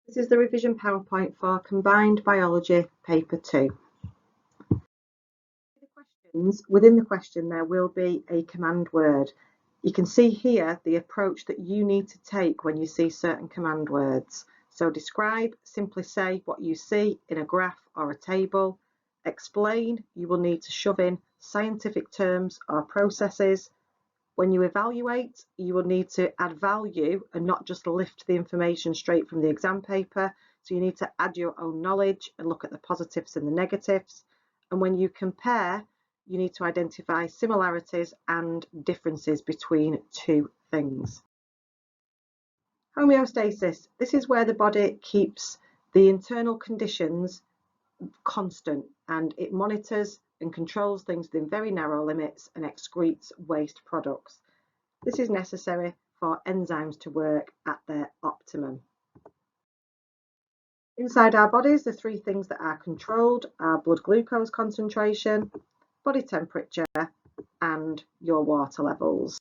This is the revision PowerPoint for Combined Biology Paper 2. Within the question there will be a command word. You can see here the approach that you need to take when you see certain command words. So describe, simply say what you see in a graph or a table. Explain, you will need to shove in scientific terms or processes. When you evaluate, you will need to add value and not just lift the information straight from the exam paper. So you need to add your own knowledge and look at the positives and the negatives. And when you compare, you need to identify similarities and differences between two things. Homeostasis. This is where the body keeps the internal conditions constant and it monitors and controls things within very narrow limits and excretes waste products. This is necessary for enzymes to work at their optimum. Inside our bodies, the three things that are controlled are blood glucose concentration, body temperature, and your water levels.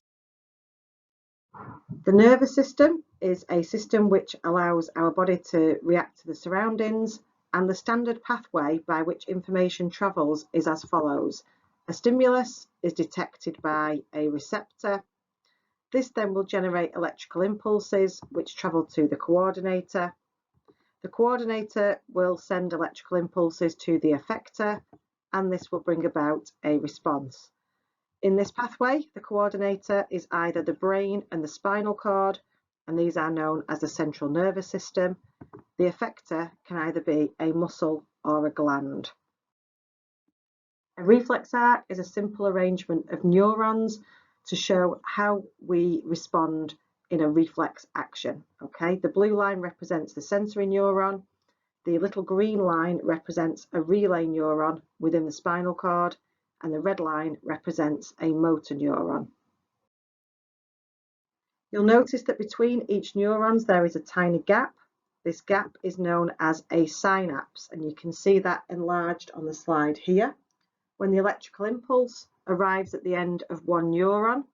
The nervous system is a system which allows our body to react to the surroundings, and the standard pathway by which information travels is as follows. A stimulus is detected by a receptor. This then will generate electrical impulses which travel to the coordinator. The coordinator will send electrical impulses to the effector, and this will bring about a response. In this pathway, the coordinator is either the brain and the spinal cord, and these are known as the central nervous system. The effector can either be a muscle or a gland. A reflex arc is a simple arrangement of neurons to show how we respond in a reflex action. Okay, the blue line represents the sensory neuron, the little green line represents a relay neuron within the spinal cord, and the red line represents a motor neuron. You'll notice that between each neurons there is a tiny gap. This gap is known as a synapse, and you can see that enlarged on the slide here. When the electrical impulse arrives at the end of one neuron,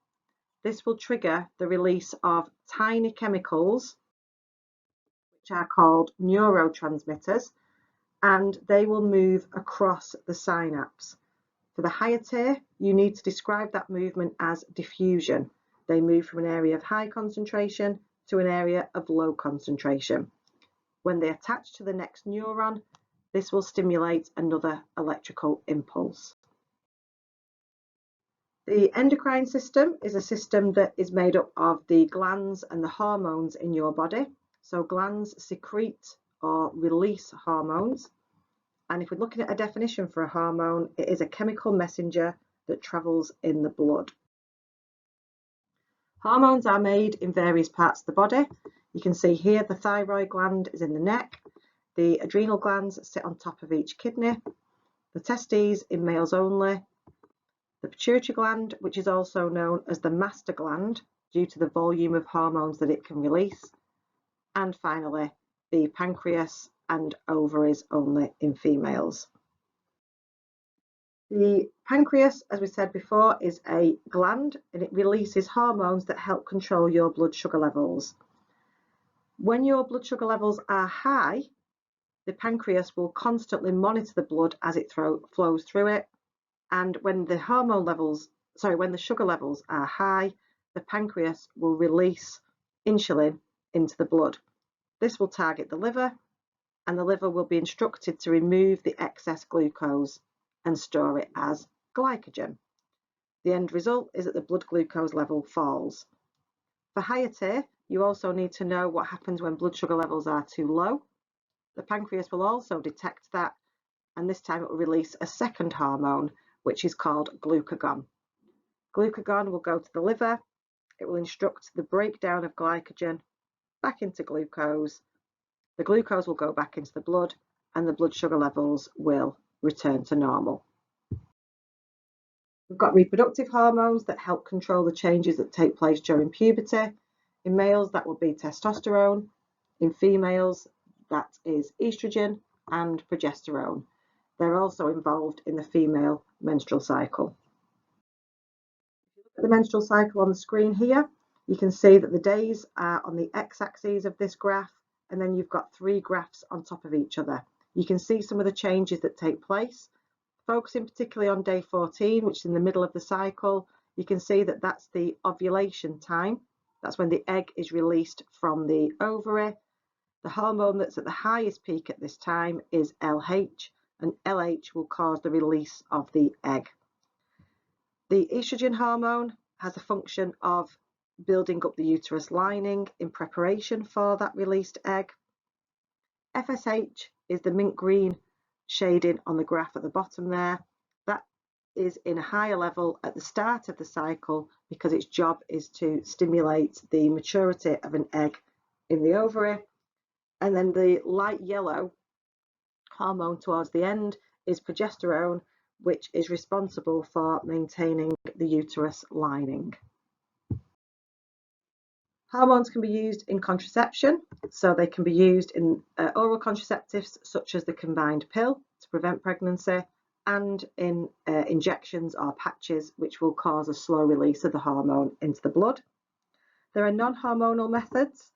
this will trigger the release of tiny chemicals, which are called neurotransmitters, and they will move across the synapse. For the higher tier, you need to describe that movement as diffusion. They move from an area of high concentration to an area of low concentration. When they attach to the next neuron, this will stimulate another electrical impulse. The endocrine system is a system that is made up of the glands and the hormones in your body. So glands secrete or release hormones. And if we're looking at a definition for a hormone, it is a chemical messenger that travels in the blood. Hormones are made in various parts of the body. You can see here the thyroid gland is in the neck. The adrenal glands sit on top of each kidney. The testes in males only. The pituitary gland, which is also known as the master gland due to the volume of hormones that it can release. And finally, the pancreas and ovaries only in females. The pancreas, as we said before, is a gland and it releases hormones that help control your blood sugar levels. When your blood sugar levels are high, the pancreas will constantly monitor the blood as it flows through it. And when the sugar levels are high, the pancreas will release insulin into the blood. This will target the liver, and the liver will be instructed to remove the excess glucose and store it as glycogen. The end result is that the blood glucose level falls. For higher tier, you also need to know what happens when blood sugar levels are too low. The pancreas will also detect that, and this time it will release a second hormone, which is called glucagon. Glucagon will go to the liver. It will instruct the breakdown of glycogen back into glucose. The glucose will go back into the blood and the blood sugar levels will return to normal. We've got reproductive hormones that help control the changes that take place during puberty. In males, that will be testosterone. In females, that is estrogen and progesterone. They're also involved in the female menstrual cycle. If you look at the menstrual cycle on the screen here, you can see that the days are on the x-axis of this graph and then you've got 3 graphs on top of each other. You can see some of the changes that take place. Focusing particularly on day 14, which is in the middle of the cycle, you can see that that's the ovulation time. That's when the egg is released from the ovary. The hormone that's at the highest peak at this time is LH, and LH will cause the release of the egg. The estrogen hormone has a function of building up the uterus lining in preparation for that released egg. FSH is the mint green shading on the graph at the bottom there. That is in a higher level at the start of the cycle because its job is to stimulate the maturity of an egg in the ovary. And then the light yellow hormone towards the end is progesterone, which is responsible for maintaining the uterus lining. Hormones can be used in contraception, so they can be used in oral contraceptives such as the combined pill to prevent pregnancy, and in injections or patches which will cause a slow release of the hormone into the blood. There are non-hormonal methods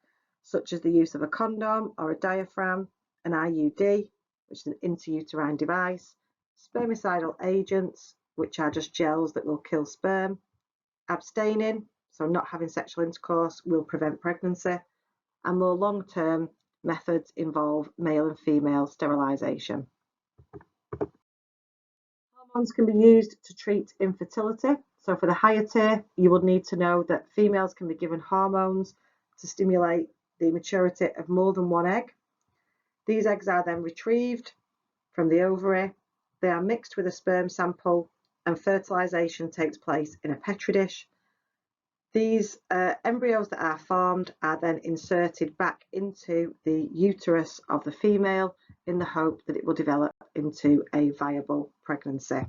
such as the use of a condom or a diaphragm, an IUD, which is an intrauterine device, spermicidal agents, which are just gels that will kill sperm, abstaining, so not having sexual intercourse will prevent pregnancy, and more long-term methods involve male and female sterilisation. Hormones can be used to treat infertility. So for the higher tier, you will need to know that females can be given hormones to stimulate the maturity of more than one egg. These eggs are then retrieved from the ovary. They are mixed with a sperm sample and fertilisation takes place in a petri dish. These embryos that are formed are then inserted back into the uterus of the female in the hope that it will develop into a viable pregnancy.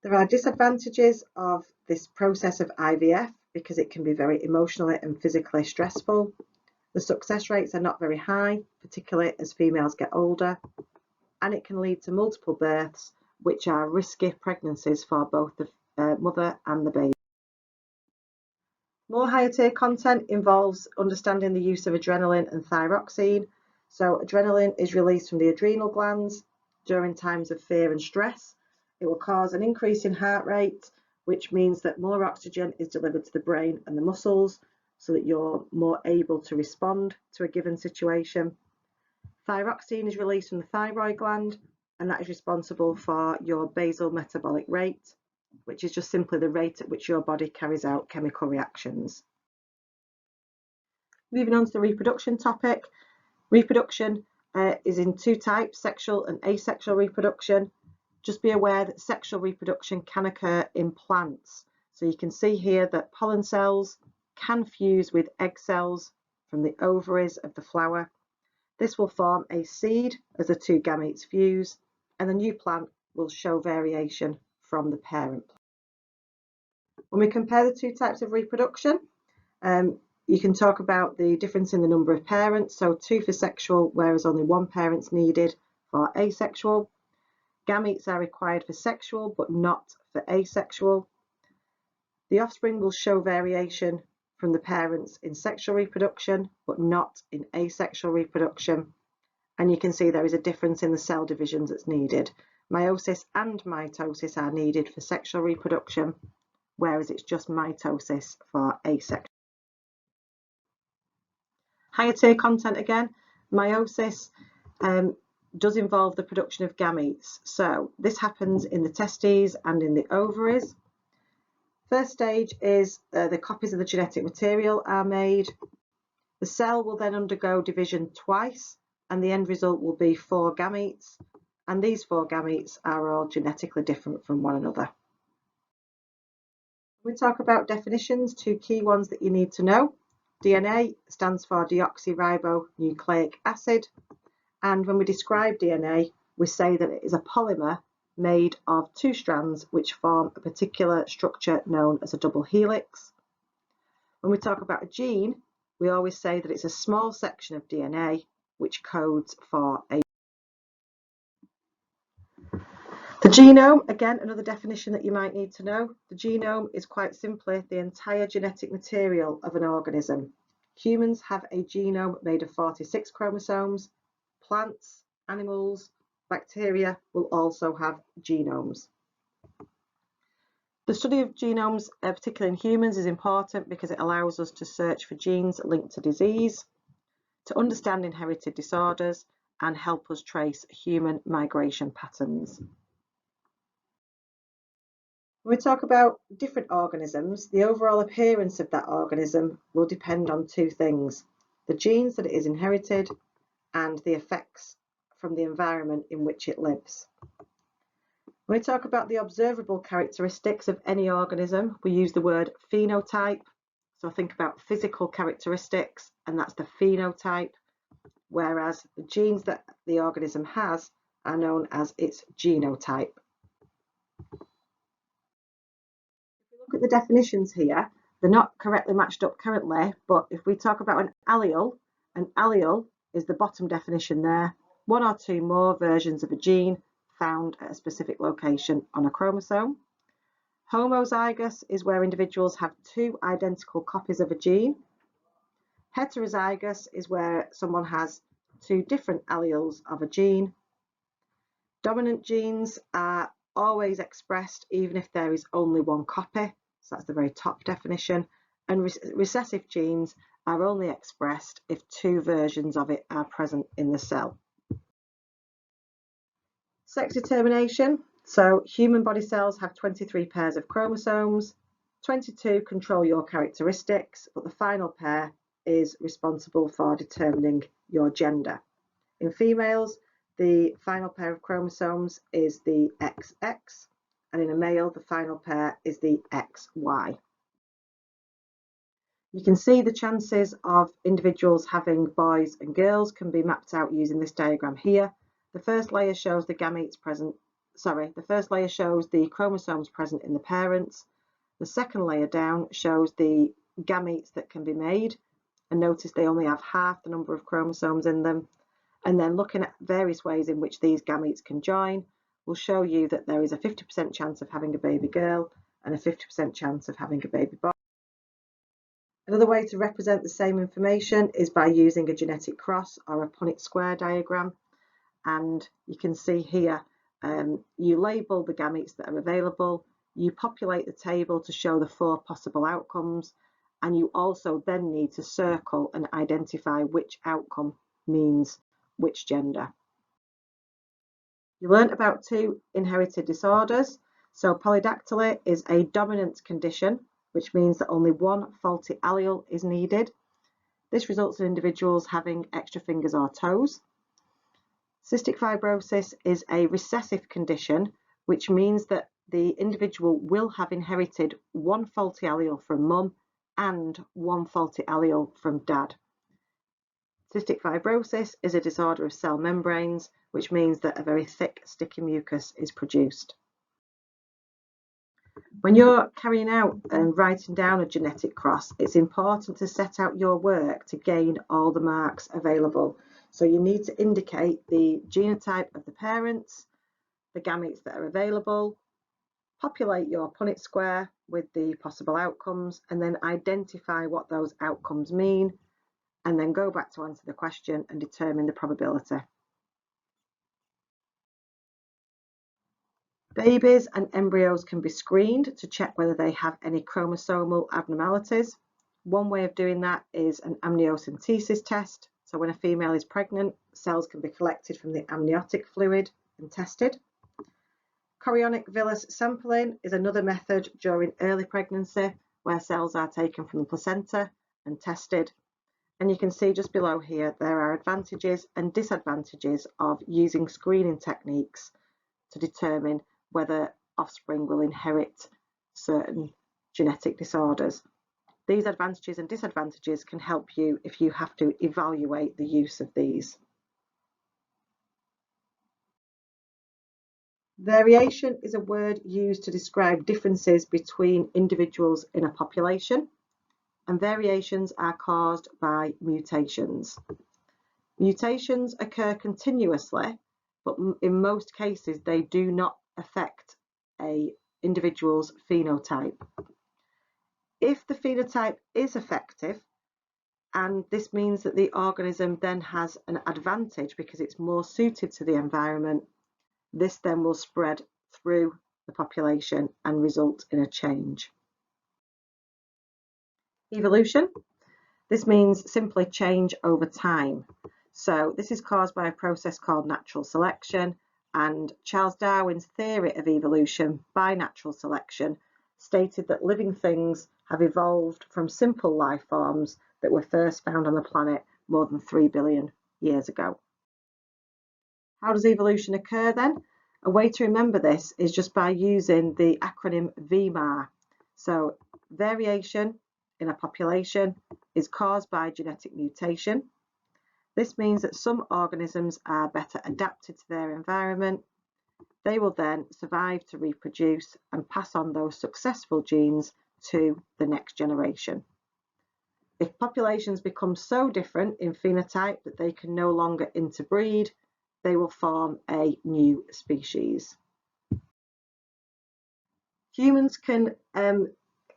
There are disadvantages of this process of IVF because it can be very emotionally and physically stressful. The success rates are not very high, particularly as females get older, and it can lead to multiple births, which are risky pregnancies for both the mother and the baby. More higher tier content involves understanding the use of adrenaline and thyroxine. So adrenaline is released from the adrenal glands during times of fear and stress. It will cause an increase in heart rate, which means that more oxygen is delivered to the brain and the muscles so that you're more able to respond to a given situation. Thyroxine is released from the thyroid gland, and that is responsible for your basal metabolic rate, which is just simply the rate at which your body carries out chemical reactions. Moving on to the reproduction topic. Reproduction is in 2 types, sexual and asexual reproduction. Just be aware that sexual reproduction can occur in plants. So you can see here that pollen cells can fuse with egg cells from the ovaries of the flower. This will form a seed as the 2 gametes fuse, and the new plant will show variation from the parent plant. When we compare the 2 types of reproduction, you can talk about the difference in the number of parents, so 2 for sexual, whereas only 1 parent's needed for asexual. Gametes are required for sexual, but not for asexual. The offspring will show variation from the parents in sexual reproduction, but not in asexual reproduction. And you can see there is a difference in the cell divisions that's needed. Meiosis and mitosis are needed for sexual reproduction, whereas it's just mitosis for asexual. Higher tier content again, meiosis does involve the production of gametes. So this happens in the testes and in the ovaries. First stage is the copies of the genetic material are made. The cell will then undergo division twice, and the end result will be 4 gametes, and these 4 gametes are all genetically different from one another. When we talk about definitions, 2 key ones that you need to know. DNA stands for deoxyribonucleic acid, and when we describe DNA, we say that it is a polymer made of 2 strands which form a particular structure known as a double helix. When we talk about a gene, we always say that it's a small section of DNA which codes for a. The genome, again, another definition that you might need to know. The genome is quite simply the entire genetic material of an organism. Humans have a genome made of 46 chromosomes. Plants, animals, bacteria will also have genomes. The study of genomes, particularly in humans, is important because it allows us to search for genes linked to disease, to understand inherited disorders, and help us trace human migration patterns. When we talk about different organisms, the overall appearance of that organism will depend on two things: the genes that it is inherited and the effects from the environment in which it lives. When we talk about the observable characteristics of any organism, we use the word phenotype. So think about physical characteristics, and that's the phenotype, whereas the genes that the organism has are known as its genotype. If we look at the definitions here, they're not correctly matched up currently, but if we talk about an allele is the bottom definition there, one or two more versions of a gene found at a specific location on a chromosome. Homozygous is where individuals have two identical copies of a gene. Heterozygous is where someone has two different alleles of a gene. Dominant genes are always expressed even if there is only one copy, so that's the very top definition. And recessive genes are only expressed if two versions of it are present in the cell. Sex determination. So human body cells have 23 pairs of chromosomes. 22 control your characteristics, but the final pair is responsible for determining your gender. In females, the final pair of chromosomes is the XX, and in a male, the final pair is the XY. You can see the chances of individuals having boys and girls can be mapped out using this diagram here. The first layer shows the chromosomes present in the parents. The second layer down shows the gametes that can be made, and notice they only have half the number of chromosomes in them. And then looking at various ways in which these gametes can join will show you that there is a 50% chance of having a baby girl and a 50% chance of having a baby boy. Another way to represent the same information is by using a genetic cross or a Punnett square diagram. And you can see here, you label the gametes that are available, you populate the table to show the 4 possible outcomes, and you also then need to circle and identify which outcome means which gender. You learnt about 2 inherited disorders. So polydactyly is a dominant condition, which means that only one faulty allele is needed. This results in individuals having extra fingers or toes. Cystic fibrosis is a recessive condition, which means that the individual will have inherited one faulty allele from mum and one faulty allele from dad. Cystic fibrosis is a disorder of cell membranes, which means that a very thick, sticky mucus is produced. When you're carrying out and writing down a genetic cross, it's important to set out your work to gain all the marks available. So you need to indicate the genotype of the parents, the gametes that are available, populate your Punnett square with the possible outcomes, and then identify what those outcomes mean, and then go back to answer the question and determine the probability. Babies and embryos can be screened to check whether they have any chromosomal abnormalities. One way of doing that is an amniocentesis test. So when a female is pregnant, cells can be collected from the amniotic fluid and tested. Chorionic villus sampling is another method during early pregnancy where cells are taken from the placenta and tested. And you can see just below here, there are advantages and disadvantages of using screening techniques to determine whether offspring will inherit certain genetic disorders. These advantages and disadvantages can help you if you have to evaluate the use of these. Variation is a word used to describe differences between individuals in a population, and variations are caused by mutations. Mutations occur continuously, but in most cases they do not affect an individual's phenotype. If the phenotype is effective, And this means that the organism then has an advantage because it's more suited to the environment. This then will spread through the population and result in a change. Evolution. This means simply change over time. So this is caused by a process called natural selection, and Charles Darwin's theory of evolution by natural selection stated that living things have evolved from simple life forms that were first found on the planet more than 3 billion years ago. How does evolution occur then? A way to remember this is just by using the acronym VMAR. So variation in a population is caused by genetic mutation. This means that some organisms are better adapted to their environment. They will then survive to reproduce and pass on those successful genes to the next generation. If populations become so different in phenotype that they can no longer interbreed, they will form a new species. Humans can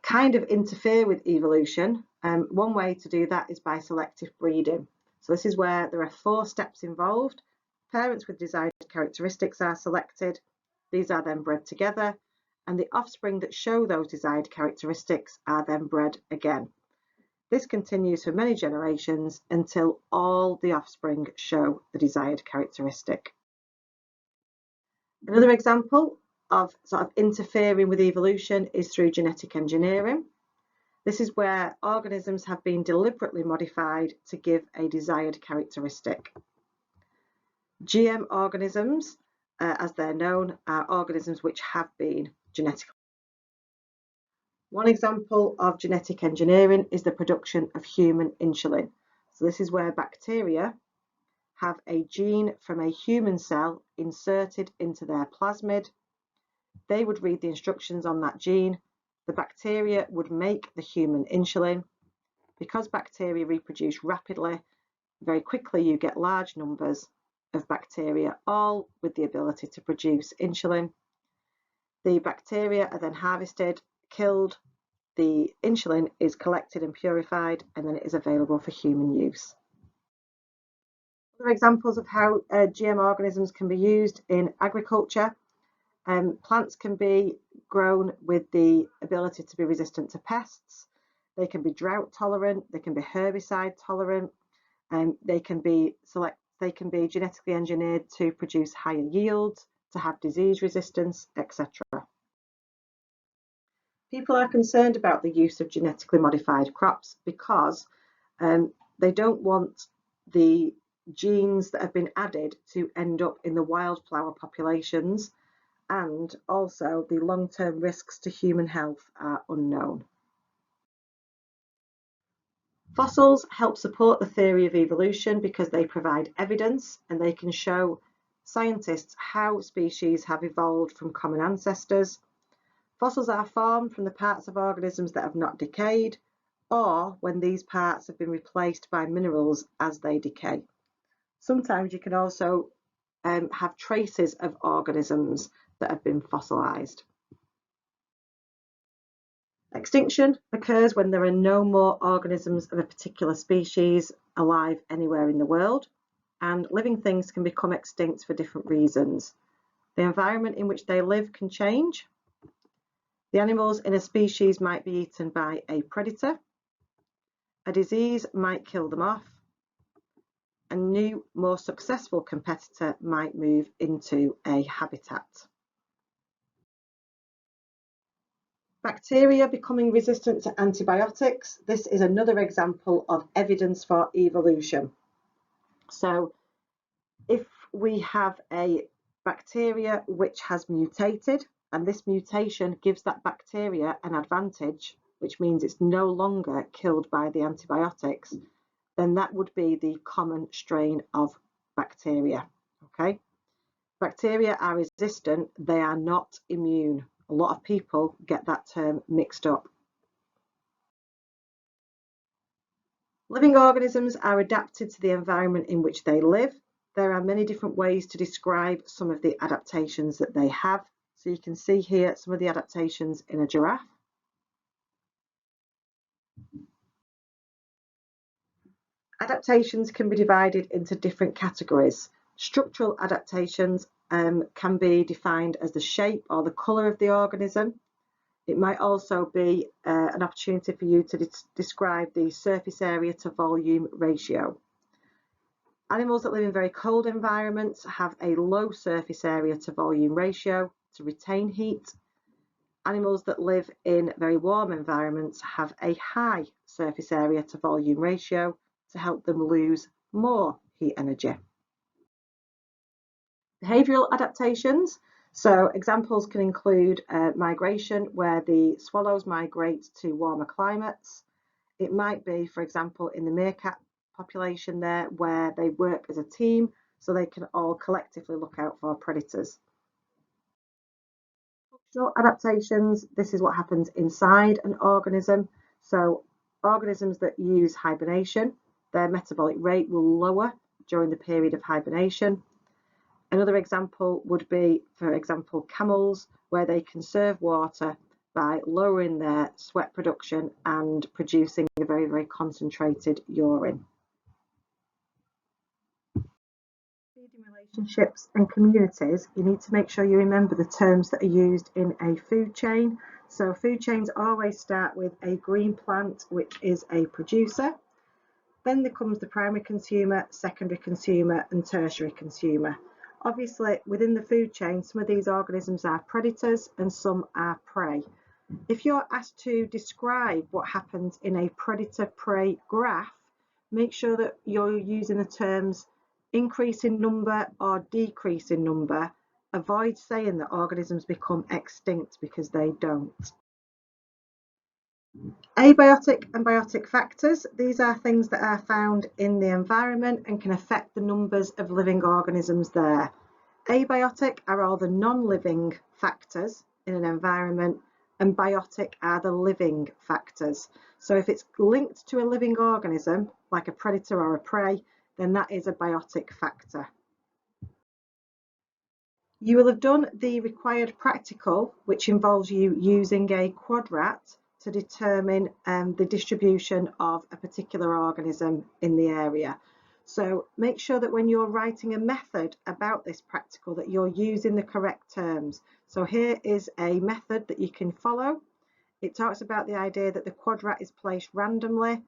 kind of interfere with evolution. One way to do that is by selective breeding. So this is where there are 4 steps involved. Parents with desired characteristics are selected. These are then bred together, and the offspring that show those desired characteristics are then bred again. This continues for many generations until all the offspring show the desired characteristic. Another example of sort of interfering with evolution is through genetic engineering. This is where organisms have been deliberately modified to give a desired characteristic. GM organisms, as they're known, are organisms which have been genetically. One example of genetic engineering is the production of human insulin. So this is where bacteria have a gene from a human cell inserted into their plasmid. They would read the instructions on that gene. The bacteria would make the human insulin. Because bacteria reproduce rapidly, very quickly you get large numbers of bacteria, all with the ability to produce insulin. The bacteria are then harvested, killed, the insulin is collected and purified, and then it is available for human use. Other examples of how GM organisms can be used in agriculture. Plants can be grown with the ability to be resistant to pests. They can be drought tolerant, they can be herbicide tolerant, and they can be genetically engineered to produce higher yields, to have disease resistance, etc. People are concerned about the use of genetically modified crops because they don't want the genes that have been added to end up in the wildflower populations, and also the long-term risks to human health are unknown. Fossils help support the theory of evolution because they provide evidence and they can show scientists how species have evolved from common ancestors. Fossils are formed from the parts of organisms that have not decayed, or when these parts have been replaced by minerals as they decay. Sometimes you can also have traces of organisms that have been fossilised. Extinction occurs when there are no more organisms of a particular species alive anywhere in the world, and living things can become extinct for different reasons. The environment in which they live can change. The animals in a species might be eaten by a predator. A disease might kill them off. A new, more successful competitor might move into a habitat. Bacteria becoming resistant to antibiotics. This is another example of evidence for evolution. So if we have a bacteria which has mutated, and this mutation gives that bacteria an advantage, which means it's no longer killed by the antibiotics, then that would be the common strain of bacteria. Okay? Bacteria are resistant, they are not immune. A lot of people get that term mixed up. Living organisms are adapted to the environment in which they live. There are many different ways to describe some of the adaptations that they have. So you can see here some of the adaptations in a giraffe. Adaptations can be divided into different categories. Structural adaptations can be defined as the shape or the colour of the organism. It might also be an opportunity for you to describe the surface area to volume ratio. Animals that live in very cold environments have a low surface area to volume ratio to retain heat. Animals that live in very warm environments have a high surface area to volume ratio to help them lose more heat energy. Behavioural adaptations. So examples can include migration, where the swallows migrate to warmer climates. It might be, for example, in the meerkat population there, where they work as a team so they can all collectively look out for predators. Functional adaptations, this is what happens inside an organism. So organisms that use hibernation, their metabolic rate will lower during the period of hibernation. Another example would be, for example, camels, where they conserve water by lowering their sweat production and producing a very, very concentrated urine. Feeding relationships and communities, you need to make sure you remember the terms that are used in a food chain. So food chains always start with a green plant, which is a producer. Then there comes the primary consumer, secondary consumer, and tertiary consumer. Obviously, within the food chain, some of these organisms are predators and some are prey. If you're asked to describe what happens in a predator-prey graph, make sure that you're using the terms increase in number or decrease in number. Avoid saying that organisms become extinct, because they don't. Abiotic and biotic factors, these are things that are found in the environment and can affect the numbers of living organisms there. Abiotic are all the non-living factors in an environment, and biotic are the living factors. So if it's linked to a living organism, like a predator or a prey, then that is a biotic factor. You will have done the required practical, which involves you using a quadrat to determine the distribution of a particular organism in the area. So make sure that when you're writing a method about this practical, that you're using the correct terms. So here is a method that you can follow. It talks about the idea that the quadrat is placed randomly.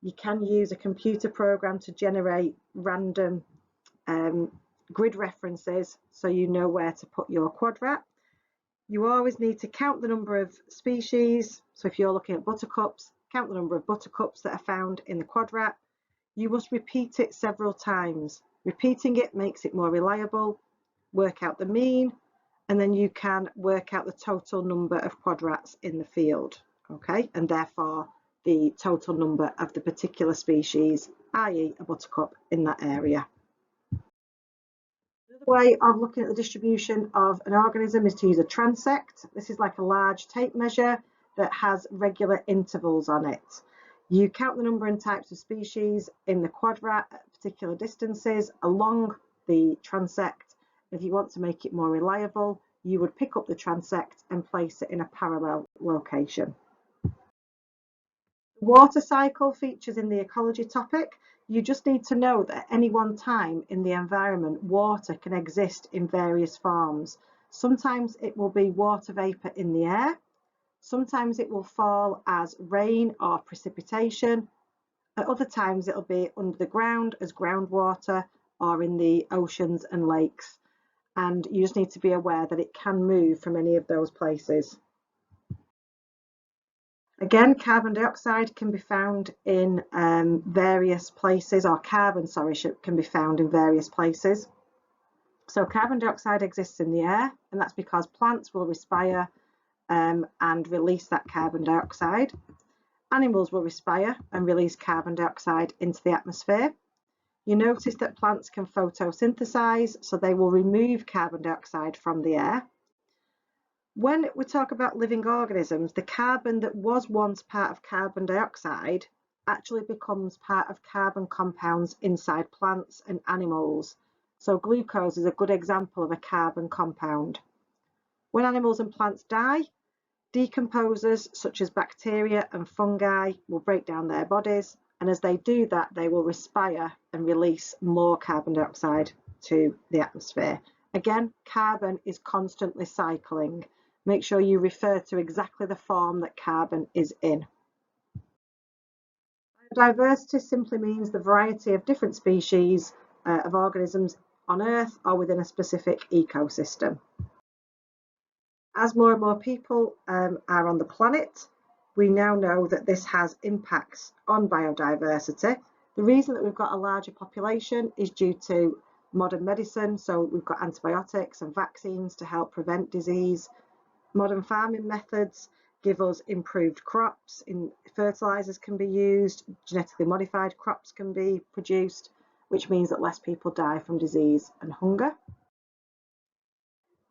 You can use a computer program to generate random grid references so you know where to put your quadrat. You always need to count the number of species. So if you're looking at buttercups, count the number of buttercups that are found in the quadrat. You must repeat it several times. Repeating it makes it more reliable. Work out the mean, and then you can work out the total number of quadrats in the field, okay? And therefore the total number of the particular species, i.e. a buttercup, in that area. Another way of looking at the distribution of an organism is to use a transect. This is like a large tape measure that has regular intervals on it. You count the number and types of species in the quadrat at particular distances along the transect. If you want to make it more reliable, you would pick up the transect and place it in a parallel location. The water cycle features in the ecology topic. You just need to know that at any one time in the environment, water can exist in various forms. Sometimes it will be water vapour in the air. Sometimes it will fall as rain or precipitation. At other times it'll be under the ground as groundwater or in the oceans and lakes. And you just need to be aware that it can move from any of those places. Again, carbon dioxide can be found in various places, or carbon, sorry, can be found in various places. So carbon dioxide exists in the air, and that's because plants will respire and release that carbon dioxide. Animals will respire and release carbon dioxide into the atmosphere. You notice that plants can photosynthesize, so they will remove carbon dioxide from the air. When we talk about living organisms, the carbon that was once part of carbon dioxide actually becomes part of carbon compounds inside plants and animals. So glucose is a good example of a carbon compound. When animals and plants die, decomposers such as bacteria and fungi will break down their bodies And as they do that, they will respire and release more carbon dioxide to the atmosphere. Again, carbon is constantly cycling. Make sure you refer to exactly the form that carbon is in. Biodiversity simply means the variety of different species of organisms on Earth or within a specific ecosystem. As more and more people are on the planet, we now know that this has impacts on biodiversity. The reason that we've got a larger population is due to modern medicine. So we've got antibiotics and vaccines to help prevent disease. Modern farming methods give us improved crops. Fertilizers can be used, genetically modified crops can be produced, which means that less people die from disease and hunger.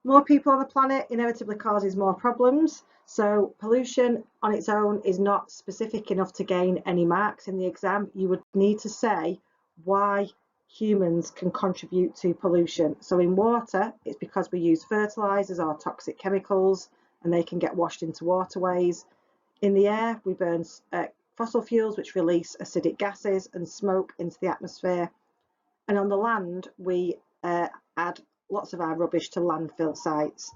More people on the planet inevitably causes more problems. So pollution on its own is not specific enough to gain any marks in the exam. You would need to say why humans can contribute to pollution. So in water, it's because we use fertilizers or toxic chemicals and they can get washed into waterways. In the air, we burn fossil fuels which release acidic gases and smoke into the atmosphere. And on the land, we add lots of our rubbish to landfill sites.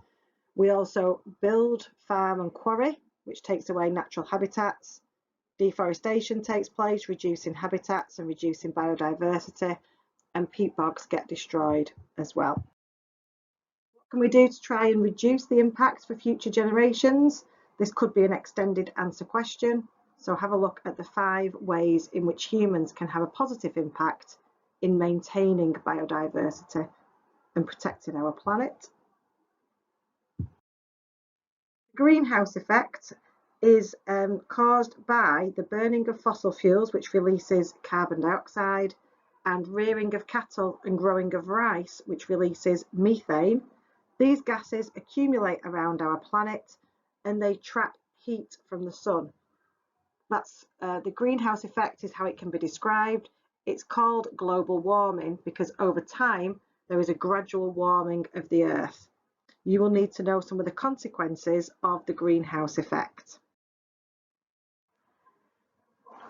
We also build, farm and quarry, which takes away natural habitats. Deforestation takes place, reducing habitats and reducing biodiversity, and peat bogs get destroyed as well. What can we do to try and reduce the impacts for future generations? This could be an extended answer question, so have a look at the 5 ways in which humans can have a positive impact in maintaining biodiversity and protecting our planet. The greenhouse effect is caused by the burning of fossil fuels, which releases carbon dioxide, and rearing of cattle and growing of rice, which releases methane. These gases accumulate around our planet and they trap heat from the sun. That's the greenhouse effect is how it can be described. It's called global warming because over time there is a gradual warming of the Earth. You will need to know some of the consequences of the greenhouse effect.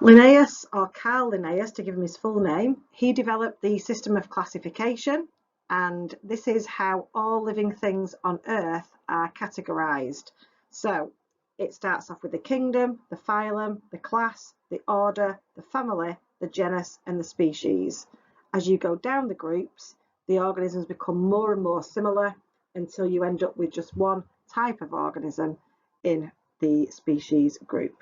Linnaeus, or Carl Linnaeus to give him his full name, he developed the system of classification, and this is how all living things on Earth are categorized. So it starts off with the kingdom, the phylum, the class, the order, the family, the genus and the species. As you go down the groups, the organisms become more and more similar until you end up with just one type of organism in the species group.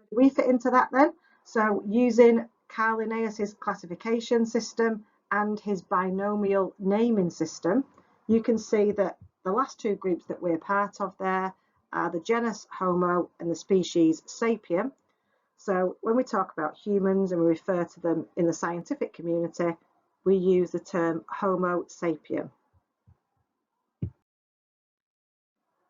Where do we fit into that then? So using Carl Linnaeus's classification system and his binomial naming system, you can see that the last 2 groups that we're part of there are the genus Homo and the species Sapien. So when we talk about humans and we refer to them in the scientific community, we use the term Homo sapien.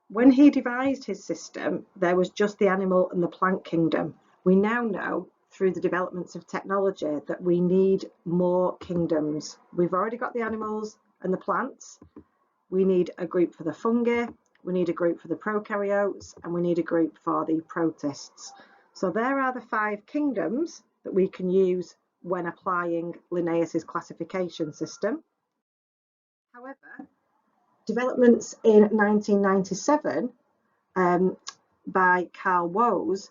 When he devised his system, there was just the animal and the plant kingdom. We now know through the developments of technology that we need more kingdoms. We've already got the animals and the plants. We need a group for the fungi, we need a group for the prokaryotes, and we need a group for the protists. So there are the 5 kingdoms that we can use when applying Linnaeus's classification system. However, developments in 1997 by Carl Woese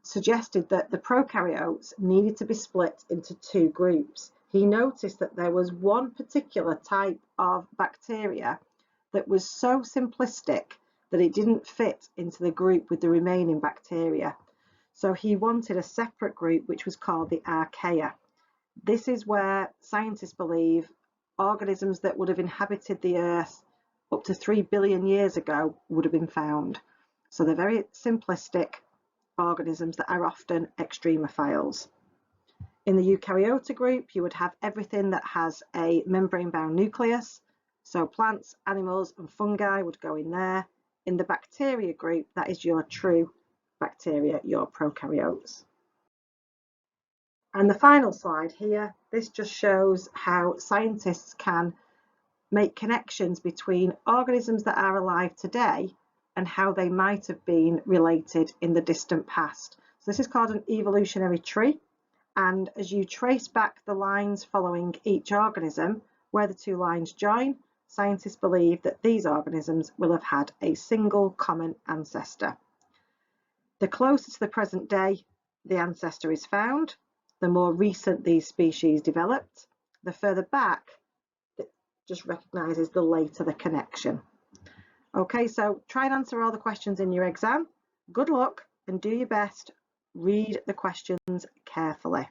suggested that the prokaryotes needed to be split into 2 groups. He noticed that there was one particular type of bacteria that was so simplistic that it didn't fit into the group with the remaining bacteria. So he wanted a separate group which was called the Archaea. This is where scientists believe organisms that would have inhabited the Earth up to 3 billion years ago would have been found. So they're very simplistic organisms that are often extremophiles. In the eukaryota group, you would have everything that has a membrane-bound nucleus. So plants, animals and fungi would go in there. In the bacteria group, that is your true bacteria, your prokaryotes. And the final slide here, this just shows how scientists can make connections between organisms that are alive today and how they might have been related in the distant past. this is called an evolutionary tree, and as you trace back the lines following each organism, where the two lines join, scientists believe that these organisms will have had a single common ancestor. The closer to the present day the ancestor is found, the more recent these species developed. The further back, it just recognises the later the connection. Okay, so try and answer all the questions in your exam. Good luck and do your best. Read the questions carefully.